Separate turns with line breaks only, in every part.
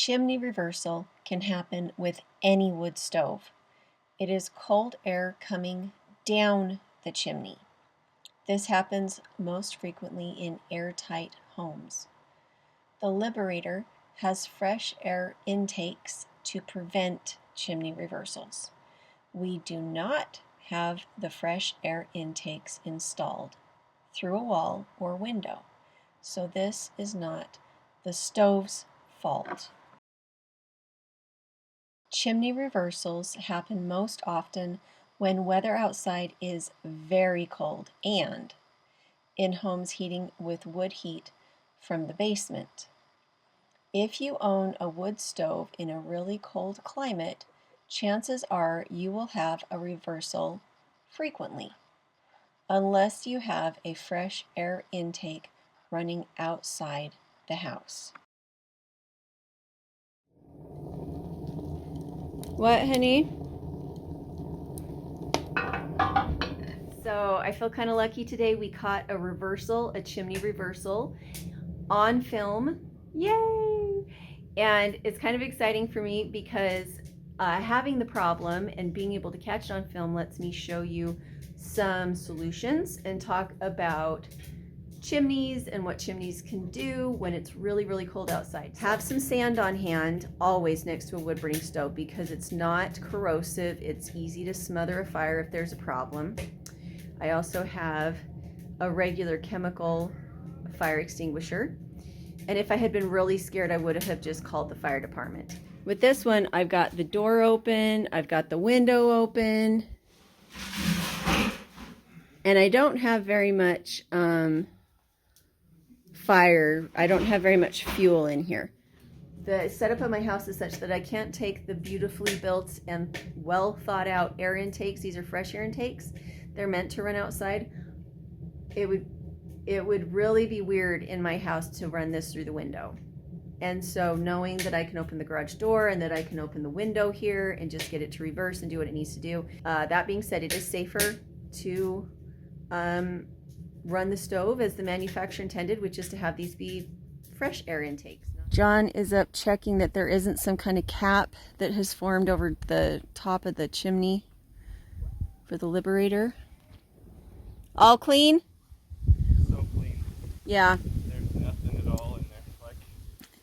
Chimney reversal can happen with any wood stove. It is cold air coming down the chimney. This happens most frequently in airtight homes. The Liberator has fresh air intakes to prevent chimney reversals. We do not have the fresh air intakes installed through a wall or window, so this is not the stove's fault. Chimney reversals happen most often when weather outside is very cold and in homes heating with wood heat from the basement. If you own a wood stove in a really cold climate, chances are you will have a reversal frequently, unless you have a fresh air intake running outside the house. What, honey? So I feel kind of lucky today. We caught a reversal, a chimney reversal on film. Yay! And it's kind of exciting for me because having the problem and being able to catch it on film lets me show you some solutions and talk about chimneys and what chimneys can do when it's really, really cold outside. Have some sand on hand always next to a wood burning stove because it's not corrosive. It's easy to smother a fire if there's a problem. I also have a regular chemical fire extinguisher. And if I had been really scared, I would have just called the fire department. With this one, I've got the door open, I've got the window open, and I don't have very much fire. I don't have very much fuel in here. The setup of my house is such that I can't take the beautifully built and well thought out air intakes. These are fresh air intakes. They're meant to run outside. It would really be weird in my house to run this through the window. And so knowing that I can open the garage door and that I can open the window here and just get it to reverse and do what it needs to do. That being said, it is safer to run the stove as the manufacturer intended, which is to have these be fresh air intakes. John is up checking that there isn't some kind of cap that has formed over the top of the chimney for the Liberator. All clean?
So clean.
Yeah.
There's nothing at all in there. Like,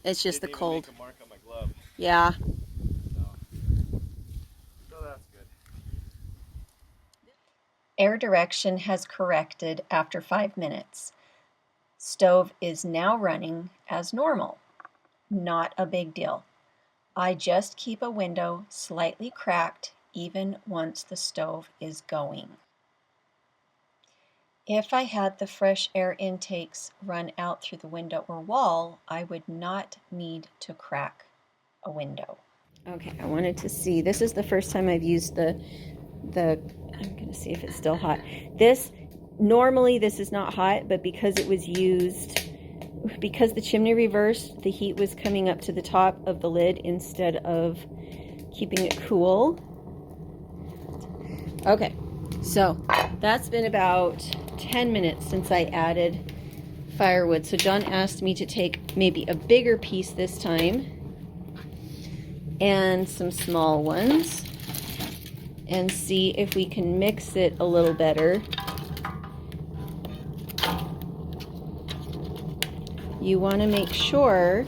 it's just the cold.
Make a mark on my glove.
Yeah.
So that's good.
Air direction has corrected after 5 minutes. Stove is now running as normal. Not a big deal. I just keep a window slightly cracked even once the stove is going. If I had the fresh air intakes run out through the window or wall, I would not need to crack a window. Okay, I wanted to see. This is the first time I've used the I'm going to see if it's still hot. Normally this is not hot, but because it was used, because the chimney reversed, the heat was coming up to the top of the lid instead of keeping it cool. Okay, so that's been about 10 minutes since I added firewood. So John asked me to take maybe a bigger piece this time and some small ones and see if we can mix it a little better. You want to make sure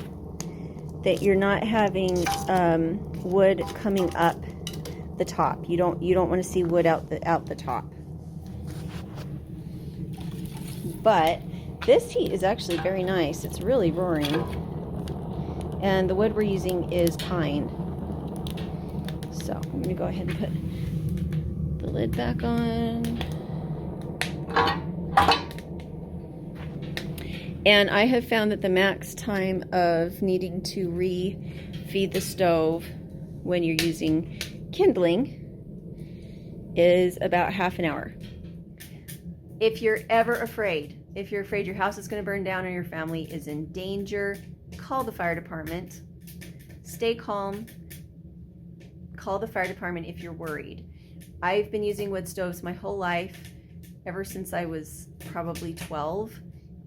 that you're not having wood coming up the top. You don't want to see wood out the top. But this heat is actually very nice. It's really roaring. And the wood we're using is pine. So I'm going to go ahead and put the lid back on. And I have found that the max time of needing to re-feed the stove when you're using kindling is about half an hour. If you're ever afraid, your house is going to burn down or your family is in danger, call the fire department. Stay calm. Call the fire department if you're worried. I've been using wood stoves my whole life, ever since I was probably 12.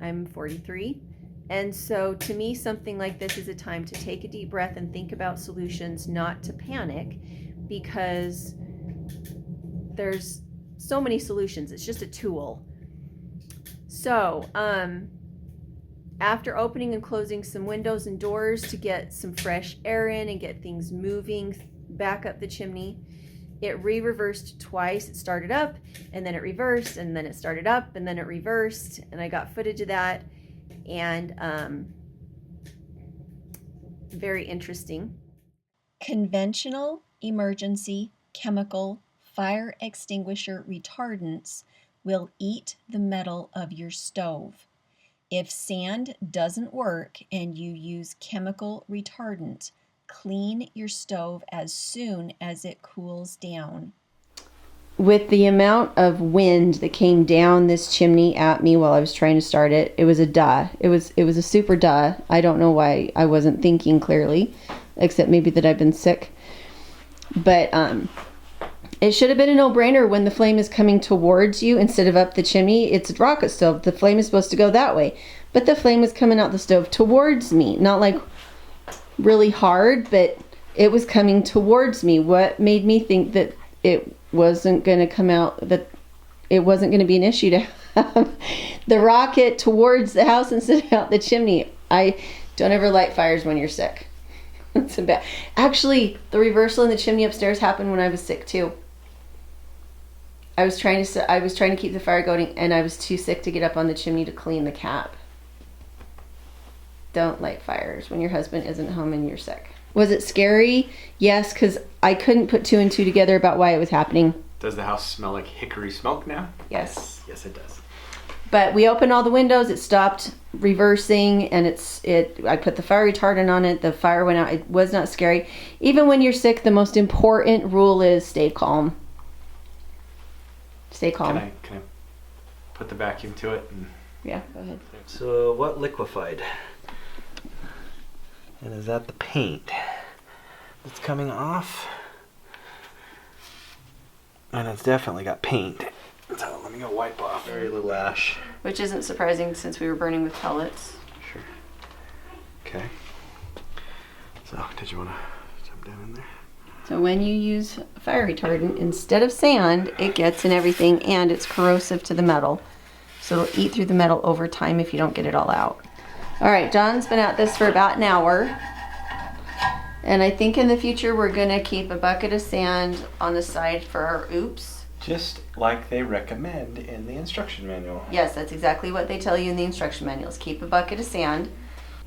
I'm 43, And so to me, something like this is a time to take a deep breath and think about solutions, not to panic, because there's so many solutions. It's just a tool. So, after opening and closing some windows and doors to get some fresh air in and get things moving back up the chimney, it reversed twice. It started up and then it reversed and then it started up and then it reversed, and I got footage of that, and very interesting. Conventional, emergency, chemical, fire extinguisher retardants will eat the metal of your stove. If sand doesn't work and you use chemical retardant, clean your stove as soon as it cools down. With the amount of wind that came down this chimney at me while I was trying to start it, it was a duh. It was a super duh. I don't know why I wasn't thinking clearly, except maybe that I've been sick. But it should have been a no-brainer when the flame is coming towards you instead of up the chimney. It's a rocket stove. The flame is supposed to go that way. But the flame was coming out the stove towards me. Not like really hard, but it was coming towards me. What made me think that it wasn't going to come out, that it wasn't going to be an issue to have the rocket towards the house instead of out the chimney? I don't ever light fires when you're sick. It's a bad. Actually, the reversal in the chimney upstairs happened when I was sick too. I was trying to keep the fire going, and I was too sick to get up on the chimney to clean the cap. Don't light fires when your husband isn't home and you're sick. Was it scary? Yes, because I couldn't put two and two together about why it was happening.
Does the house smell like hickory smoke now?
Yes.
Yes, it does.
But we opened all the windows, it stopped reversing, and I put the fire retardant on it, the fire went out. It was not scary. Even when you're sick, the most important rule is stay calm. Stay calm.
Can I put the vacuum to it?
Yeah, go ahead.
So what liquefied? And is that the paint that's coming off? And it's definitely got paint. So let me go wipe off. Very little ash.
Which isn't surprising since we were burning with pellets.
Sure. Okay. So did you want to jump down in there?
So when you use fire retardant, instead of sand, it gets in everything and it's corrosive to the metal. So it'll eat through the metal over time if you don't get it all out. All right, John's been at this for about an hour. And I think in the future we're gonna keep a bucket of sand on the side for our oops.
Just like they recommend in the instruction manual.
Yes, that's exactly what they tell you in the instruction manuals. Keep a bucket of sand.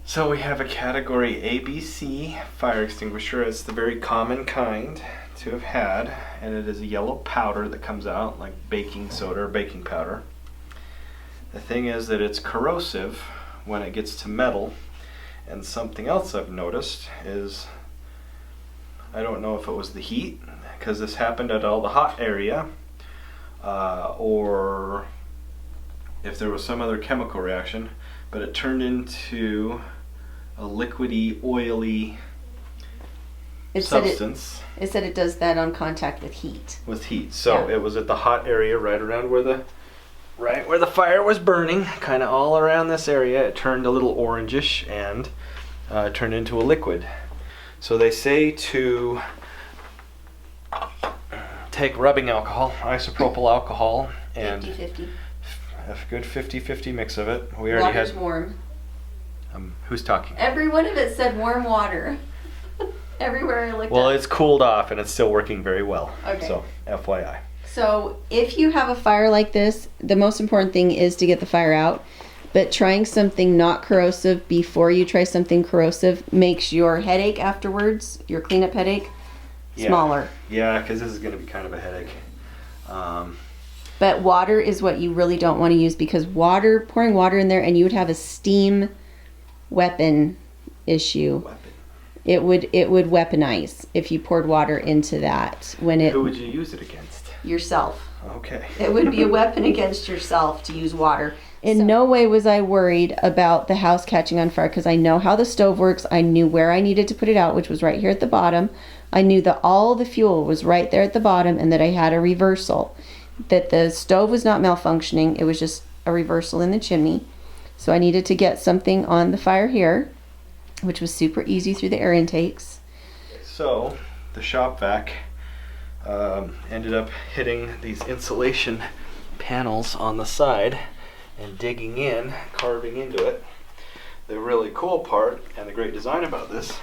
So we have a category ABC fire extinguisher. It's the very common kind to have had, and it is a yellow powder that comes out like baking soda or baking powder. The thing is that it's corrosive when it gets to metal, and something else I've noticed is, I don't know if it was the heat, because this happened at all the hot area, or if there was some other chemical reaction, but it turned into a liquidy, oily substance.
It said it does that on contact with heat.
With heat. So
Yeah.
it was at the hot area right around where the fire was burning, kind of all around this area. It turned a little orangish and turned into a liquid. So they say to take rubbing alcohol, isopropyl alcohol, and
50-50.
a good 50-50 mix of it. We already
Water's
had.
warm.
Who's talking?
Every one of it said warm water. Everywhere I looked
Well,
at.
it's cooled off and it's still working very well.
Okay.
So, FYI.
So if you have a fire like this, the most important thing is to get the fire out. But trying something not corrosive before you try something corrosive makes your headache afterwards, your cleanup headache, smaller.
Yeah, because this is going to be kind of a headache.
But water is what you really don't want to use, because pouring water in there, and you would have a steam weapon issue. It would weaponize if you poured water into that.
Who would you use it against?
Yourself.
Okay.
It would be a weapon against yourself to use water. In no way was I worried about the house catching on fire, because I know how the stove works. I knew where I needed to put it out, which was right here at the bottom. I knew that all the fuel was right there at the bottom, and that I had a reversal. That the stove was not malfunctioning. It was just a reversal in the chimney. So I needed to get something on the fire here, which was super easy through the air intakes.
So the shop vac ended up hitting these insulation panels on the side and digging in, carving into it. The really cool part and the great design about this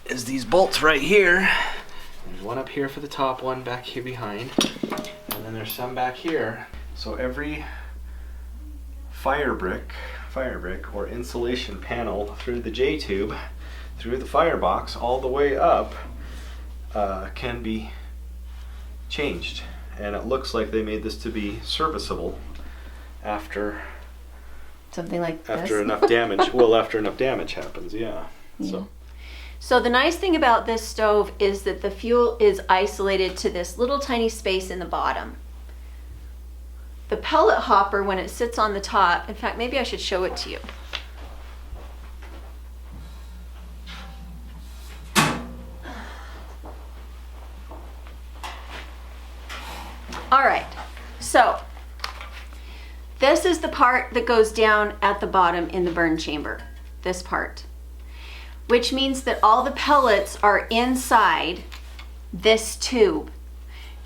is these bolts right here. There's one up here for the top, one back here behind, and then there's some back here. So every fire brick or insulation panel through the J-tube, through the firebox, all the way up, can be changed. And it looks like they made this to be serviceable after
Something like this.
after enough damage. Well, after enough damage happens, yeah.
So the nice thing about this stove is that the fuel is isolated to this little tiny space in the bottom. The pellet hopper, when it sits on the top, in fact, maybe I should show it to you. All right, so this is the part that goes down at the bottom in the burn chamber, this part, which means that all the pellets are inside this tube,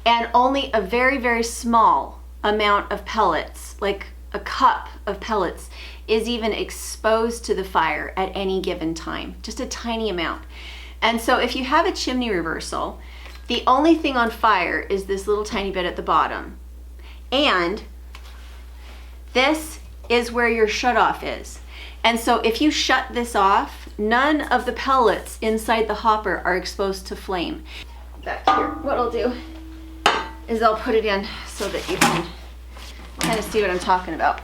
and only a very, very small amount of pellets, like a cup of pellets, is even exposed to the fire at any given time, just a tiny amount. And so if you have a chimney reversal, the only thing on fire is this little tiny bit at the bottom. And this is where your shutoff is. And so if you shut this off, none of the pellets inside the hopper are exposed to flame. Back here, what I'll do is I'll put it in so that you can kind of see what I'm talking about.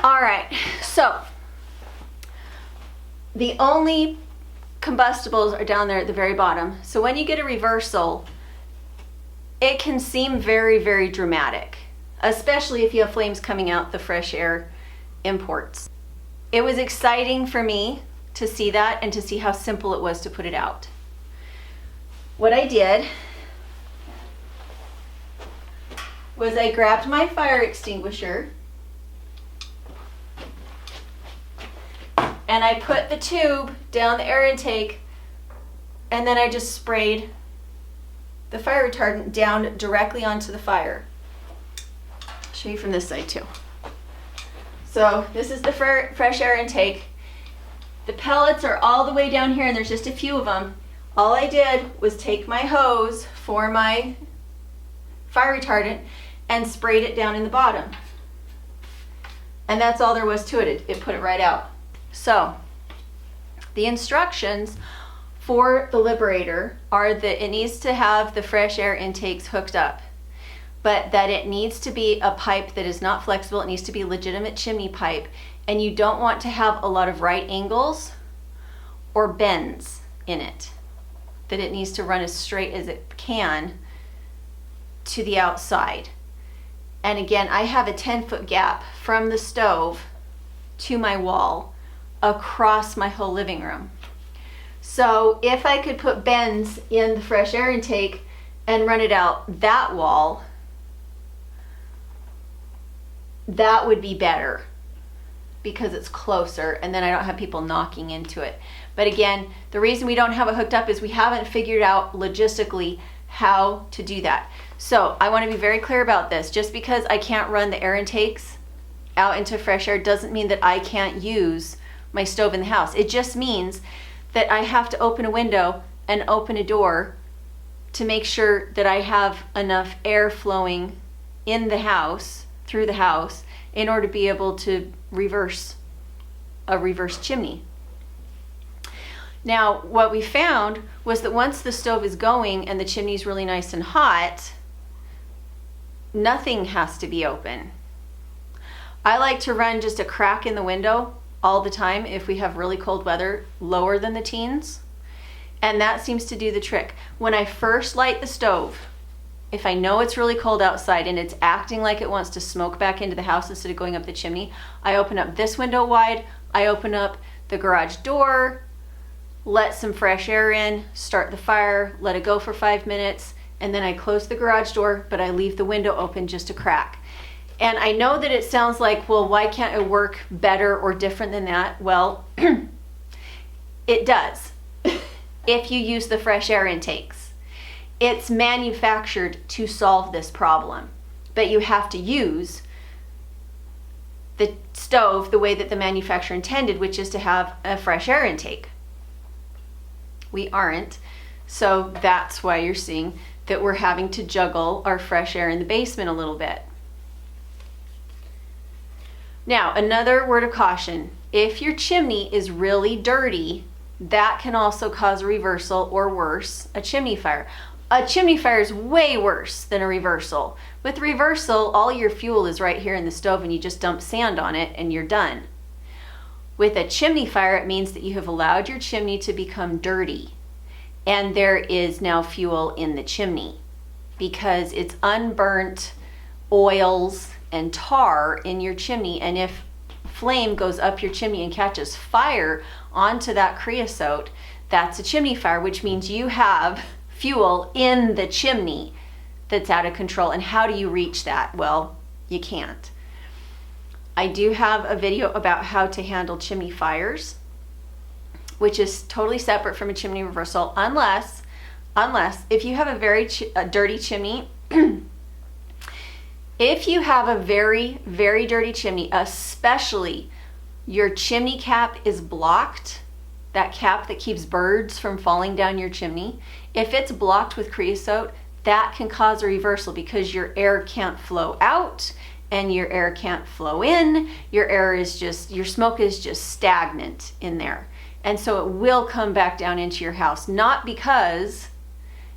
All right, so the only combustibles are down there at the very bottom. So when you get a reversal, it can seem very, very dramatic, especially if you have flames coming out the fresh air imports. It was exciting for me to see that and to see how simple it was to put it out. What I did was I grabbed my fire extinguisher and I put the tube down the air intake, and then I just sprayed the fire retardant down directly onto the fire. I'll show you from this side too. So this is the fresh air intake. The pellets are all the way down here, and there's just a few of them. All I did was take my hose for my fire retardant and sprayed it down in the bottom. And that's all there was to it. It put it right out. So the instructions for the Liberator are that it needs to have the fresh air intakes hooked up, but that it needs to be a pipe that is not flexible. It needs to be a legitimate chimney pipe, and you don't want to have a lot of right angles or bends in it, that it needs to run as straight as it can to the outside. And again, I have a 10-foot gap from the stove to my wall across my whole living room. So if I could put bends in the fresh air intake and run it out that wall, that would be better because it's closer, and then I don't have people knocking into it. But again, the reason we don't have it hooked up is we haven't figured out logistically how to do that. So I want to be very clear about this. Just because I can't run the air intakes out into fresh air doesn't mean that I can't use my stove in the house. It just means that I have to open a window and open a door to make sure that I have enough air flowing in the house, through the house, in order to be able to reverse a reverse chimney. Now, what we found was that once the stove is going and the chimney's really nice and hot, nothing has to be open. I like to run just a crack in the window all the time if we have really cold weather, lower than the teens, and that seems to do the trick. When I first light the stove, if I know it's really cold outside and it's acting like it wants to smoke back into the house instead of going up the chimney, I open up this window wide, I open up the garage door, let some fresh air in, start the fire, let it go for 5 minutes, and then I close the garage door, but I leave the window open just a crack. And I know that it sounds like, well, why can't it work better or different than that? Well, it does if you use the fresh air intakes. It's manufactured to solve this problem, but you have to use the stove the way that the manufacturer intended, which is to have a fresh air intake. We aren't, so that's why you're seeing that we're having to juggle our fresh air in the basement a little bit. Now, another word of caution, if your chimney is really dirty, that can also cause a reversal, or worse, a chimney fire. A chimney fire is way worse than a reversal. With reversal, all your fuel is right here in the stove and you just dump sand on it and you're done. With a chimney fire, it means that you have allowed your chimney to become dirty, and there is now fuel in the chimney because it's unburnt oils and tar in your chimney, and if flame goes up your chimney and catches fire onto that creosote, that's a chimney fire, which means you have fuel in the chimney that's out of control. And how do you reach that? Well, you can't. I do have a video about how to handle chimney fires, which is totally separate from a chimney reversal, unless if you have a very dirty chimney. If you have a very, very dirty chimney, especially your chimney cap is blocked, that cap that keeps birds from falling down your chimney, if it's blocked with creosote, that can cause a reversal because your air can't flow out and your air can't flow in. Your smoke is just stagnant in there. And so it will come back down into your house, not because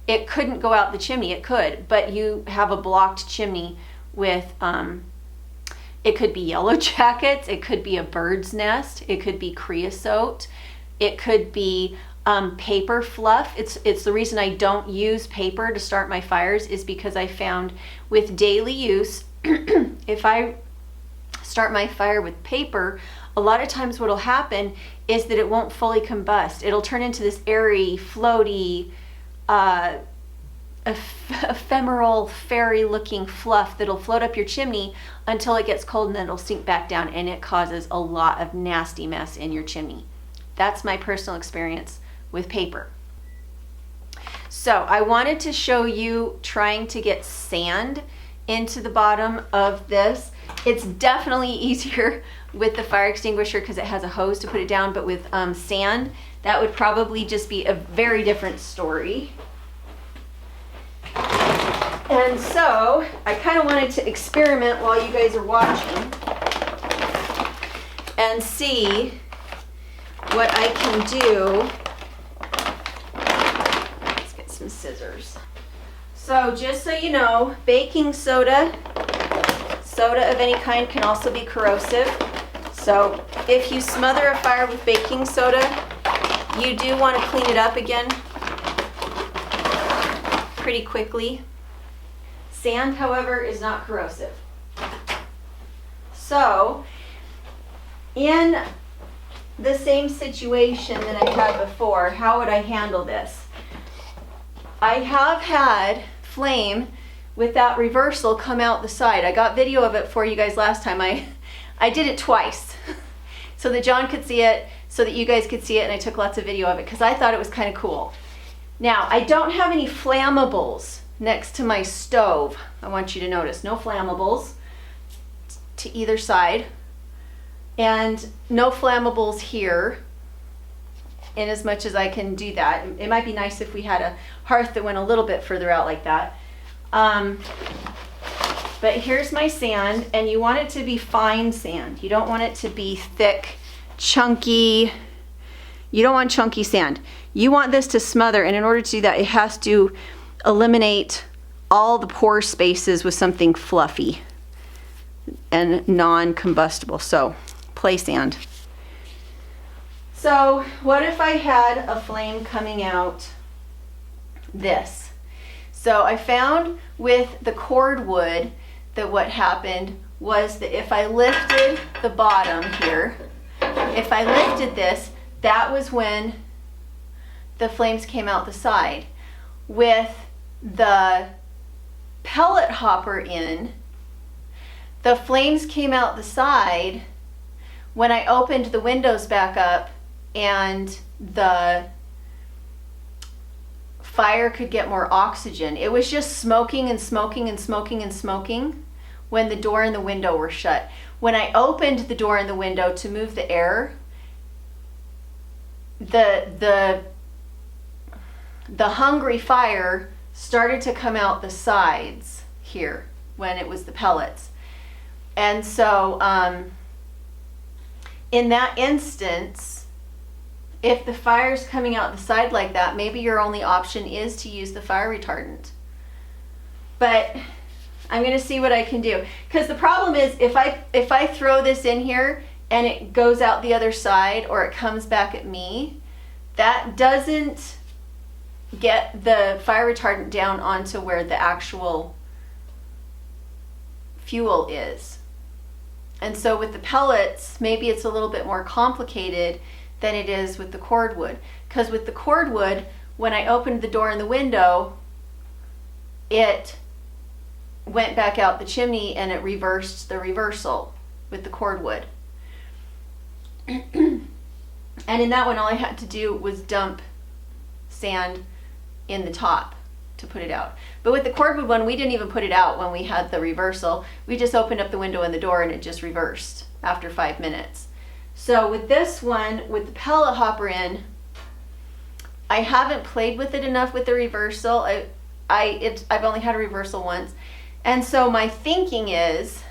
it couldn't go out the chimney, it could, but you have a blocked chimney with, it could be yellow jackets, it could be a bird's nest, it could be creosote, it could be paper fluff. It's the reason I don't use paper to start my fires, is because I found with daily use, if I start my fire with paper, a lot of times what'll happen is that it won't fully combust. It'll turn into this airy, floaty, ephemeral, fairy looking fluff that'll float up your chimney until it gets cold, and then it'll sink back down, and it causes a lot of nasty mess in your chimney. That's my personal experience with paper. So I wanted to show you trying to get sand into the bottom of this. It's definitely easier with the fire extinguisher because it has a hose to put it down, but with sand, that would probably just be a very different story. And so I kind of wanted to experiment while you guys are watching and see what I can do. Let's get some scissors. So just so you know, baking soda of any kind can also be corrosive. So if you smother a fire with baking soda, you do want to clean it up again pretty quickly. Sand, however, is not corrosive. So, in the same situation that I had before, how would I handle this? I have had flame with that reversal come out the side. I got video of it for you guys last time. I did it twice so that John could see it, so that you guys could see it, and I took lots of video of it because I thought it was kind of cool. Now, I don't have any flammables next to my stove. I want you to notice no flammables to either side, and no flammables here, in as much as I can do that. It might be nice if we had a hearth that went a little bit further out like that. But here's my sand, and you want it to be fine sand. You don't want it to be thick, chunky. You don't want chunky sand. You want this to smother, and in order to do that, it has to eliminate all the pore spaces with something fluffy and non-combustible. So, play sand. So, what if I had a flame coming out this? So, I found with the cordwood that what happened was that if I lifted the bottom here, if I lifted this, that was when the flames came out the side. With the pellet hopper in, the flames came out the side when I opened the windows back up and the fire could get more oxygen. It was just smoking and smoking and smoking and smoking when the door and the window were shut. When I opened the door and the window to move the air, the hungry fire started to come out the sides here when it was the pellets. And so in that instance, if the fire's coming out the side like that, maybe your only option is to use the fire retardant. But I'm gonna see what I can do. Because the problem is if I throw this in here and it goes out the other side or it comes back at me, that doesn't get the fire retardant down onto where the actual fuel is. And so with the pellets, maybe it's a little bit more complicated than it is with the cordwood. Because with the cordwood, when I opened the door and the window, it went back out the chimney and it reversed the reversal with the cordwood. And in that one, all I had to do was dump sand in the top to put it out. But with the cordwood one, we didn't even put it out when we had the reversal. We just opened up the window and the door and it just reversed after 5 minutes. So with this one, with the pellet hopper in, I haven't played with it enough with the reversal. I've only had a reversal once. And so my thinking is,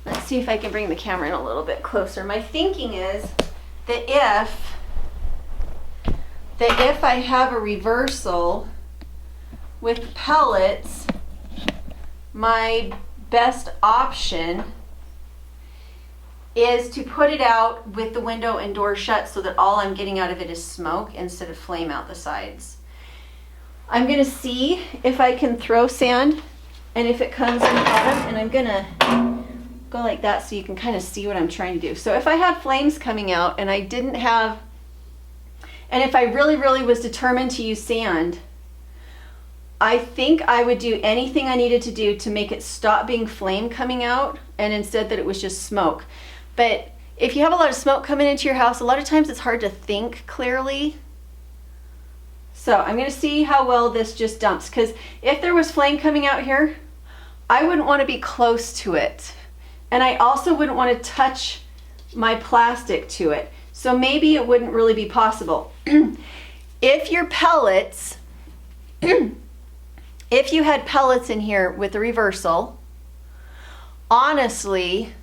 let's see if I can bring the camera in a little bit closer. My thinking is that if I have a reversal with pellets, my best option is to put it out with the window and door shut so that all I'm getting out of it is smoke instead of flame out the sides. I'm gonna see if I can throw sand and if it comes in the bottom, and I'm gonna go like that so you can kind of see what I'm trying to do. So if I had flames coming out and I didn't have, and if I really, really was determined to use sand, I think I would do anything I needed to do to make it stop being flame coming out and instead that it was just smoke. But if you have a lot of smoke coming into your house, a lot of times it's hard to think clearly. So I'm gonna see how well this just dumps, because if there was flame coming out here, I wouldn't want to be close to it. And I also wouldn't want to touch my plastic to it. So maybe it wouldn't really be possible. If your pellets, if you had pellets in here with the reversal, honestly,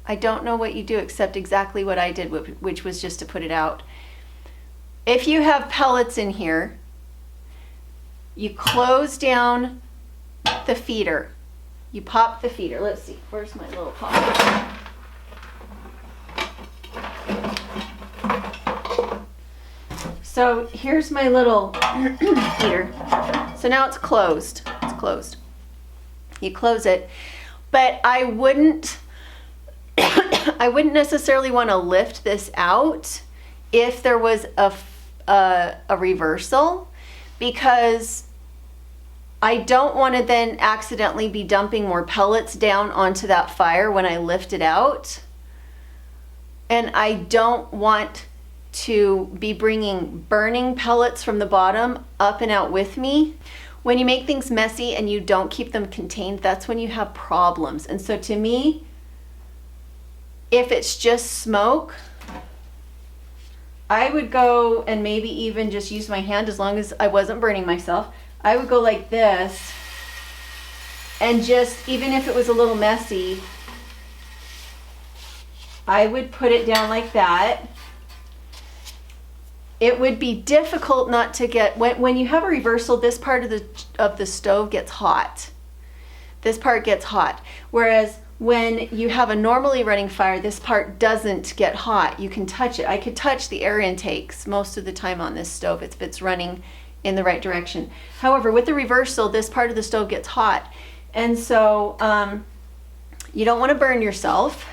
I don't know what you do except exactly what I did, which was just to put it out. If you have pellets in here, you close down the feeder. You pop the feeder. Let's see, where's my little pop? So here's my little feeder. So now it's closed. It's closed. You close it, but I wouldn't necessarily want to lift this out if there was a reversal, because I don't want to then accidentally be dumping more pellets down onto that fire when I lift it out. And I don't want to be bringing burning pellets from the bottom up and out with me. When you make things messy and you don't keep them contained, that's when you have problems. And so to me, if it's just smoke, I would go and maybe even just use my hand, as long as I wasn't burning myself. I would go like this, and just, even if it was a little messy, I would put it down like that. It would be difficult not to get, when you have a reversal, this part of the stove gets hot. This part gets hot. Whereas when you have a normally running fire, this part doesn't get hot. You can touch it. I could touch the air intakes most of the time on this stove if it's running in the right direction. However, with the reversal, this part of the stove gets hot. And so you don't want to burn yourself.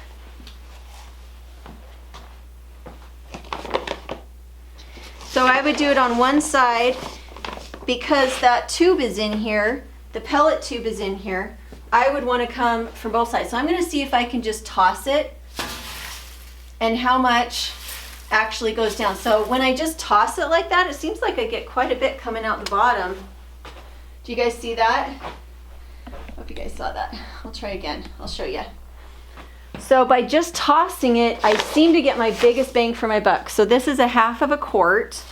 So I would do it on one side because that tube is in here, the pellet tube is in here. I would want to come from both sides. So I'm going to see if I can just toss it and how much actually goes down. So when I just toss it like that, it seems like I get quite a bit coming out the bottom. Do you guys see that? Hope you guys saw that. I'll try again. I'll show you. So by just tossing it, I seem to get my biggest bang for my buck. So this is a half of a quart.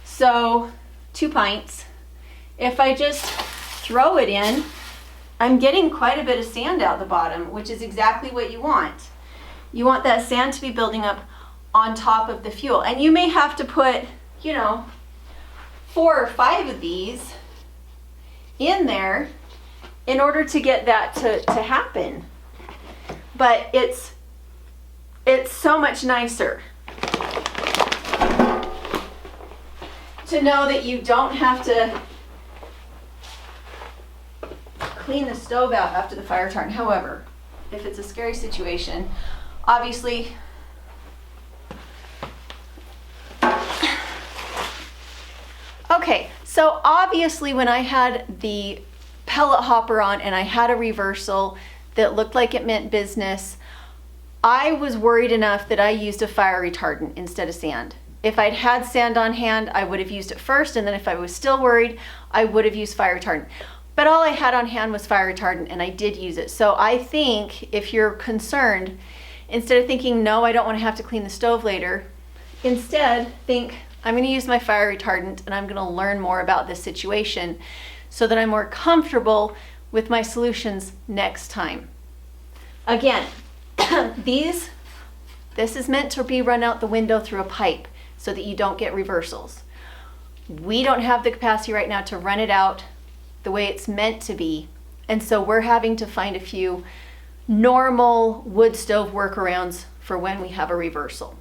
So 2 pints. If I just throw it in, I'm getting quite a bit of sand out the bottom, which is exactly what you want. You want that sand to be building up on top of the fuel. And you may have to put, you know, 4 or 5 of these in there in order to get that to happen. But it's so much nicer to know that you don't have to clean the stove out after the fire retardant. However, if it's a scary situation, obviously okay, so obviously when I had the pellet hopper on and I had a reversal that looked like it meant business, I was worried enough that I used a fire retardant instead of sand. If I'd had sand on hand, I would have used it first, and then if I was still worried, I would have used fire retardant. But all I had on hand was fire retardant, and I did use it. So I think if you're concerned, instead of thinking, no, I don't want to have to clean the stove later, instead think, I'm going to use my fire retardant and I'm going to learn more about this situation so that I'm more comfortable with my solutions next time. Again, this is meant to be run out the window through a pipe so that you don't get reversals. We don't have the capacity right now to run it out the way it's meant to be, and so we're having to find a few normal wood stove workarounds for when we have a reversal.